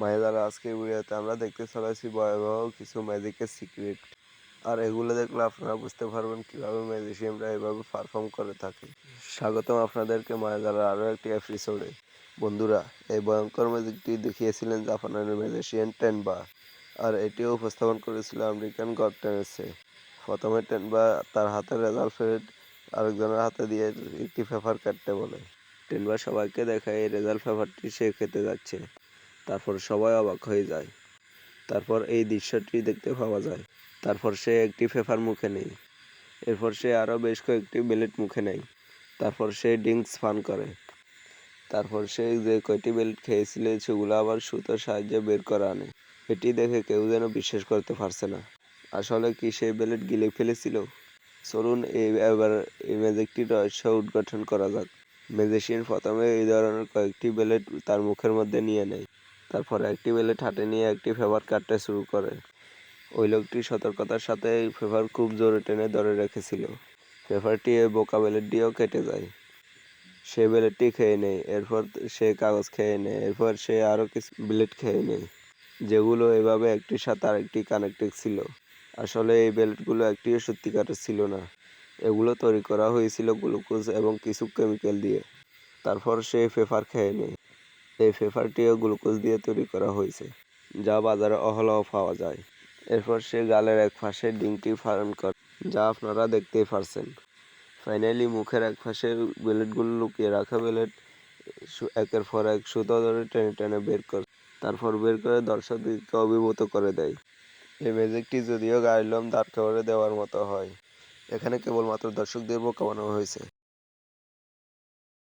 মায়েদার আজকের ভিডিওতে আমরা দেখতে চলেছি ভয়াবহ কিছু ম্যাজিকের সিক্রেট। আর এগুলো দেখলে আপনারা বুঝতে পারবেন কিভাবে ম্যাজিশিয়ানরা এভাবে পারফর্ম করে থাকে। স্বাগতম আপনাদেরকে মায়েদার আরও একটি এপিসোডে। বন্ধুরা, এই ভয়ঙ্কর ম্যাজিকটি দেখিয়েছিলেন জাপানের ম্যাজিশিয়ান টেনবা, আর এটিও উপস্থাপন করেছিল আমেরিকান গড টেনেসে। প্রথমে টেনবা তার হাতের রেজাল্ট ফেরত আরেকজনের হাতে দিয়ে একটি পেপার কাটতে বলে। টেনবা সবাইকে দেখায় এই রেজাল্ট পেপারটি সে খেতে যাচ্ছে। তারপর সবাই অবাক হয়ে যায়। তারপর এই দৃশ্যটি দেখতে পাওয়া যায়। তারপর সে একটি পেপার মুখে নেয়। এরপর সে আরও বেশ কয়েকটি বেলেট মুখে নেয়। তারপর সে ড্রিঙ্কস পান করে। তারপর সে যে কয়টি বেলেট খেয়েছিল সেগুলো আবার সুতোর সাহায্যে বের করে আনে। এটি দেখে কেউ যেন বিশ্বাস করতে পারছে না। আসলে কি সেই বেলেট গিলে ফেলেছিল? চলুন এবার এই ম্যাজিকটির রহস্য উদ্ঘাটন করা যাক। ম্যাজিশিয়ান প্রথমে এই ধরনের কয়েকটি বেলেট তার মুখের মধ্যে নিয়ে নেয়। তারপর একটি বেলেট হাতে নিয়ে একটি পেপার কাটতে শুরু করে। ওই লোকটি সতর্কতার সাথে এই পেপার খুব জোরে টেনে ধরে রেখেছিল। পেপারটি এই বোকা বেলেট দিয়েও কেটে যায়। সে বেলেটটি খেয়ে নেয়। এরপর সে কাগজ খেয়ে নেয়। এরপর সে আরও কিছু বেলেট খেয়ে নেয়, যেগুলো এভাবে একটির সাথে আরেকটি কানেক্টেড ছিল। আসলে এই বেলেটগুলো একটিও সত্যিকারের ছিল না। এগুলো তৈরি করা হয়েছিল গ্লুকোজ এবং কিছু কেমিক্যাল দিয়ে। তারপর সে পেপার খেয়ে নেয়। এই পেপারটিও গ্লুকোজ দিয়ে তৈরি করা হয়েছে, যা বাজারে অহরহ পাওয়া যায়। এরপর সে গালের এক পাশে ডিংটি ফার্ন করে, যা আপনারা দেখতেই পারছেন। ফাইনালি মুখের এক পাশে বেলেটগুলো লুকিয়ে রাখা বেলেট একের পর এক সুতো ধরে টেনে টেনে বের করে। তারপর বের করে দর্শকদেরকে অভিভূত করে দেয়। এই ম্যাজিকটি যদিও গায়ের লোম দাঁড় করে দেওয়ার মতো হয়, এখানে কেবলমাত্র দর্শকদের বোকা বানানো হয়েছে।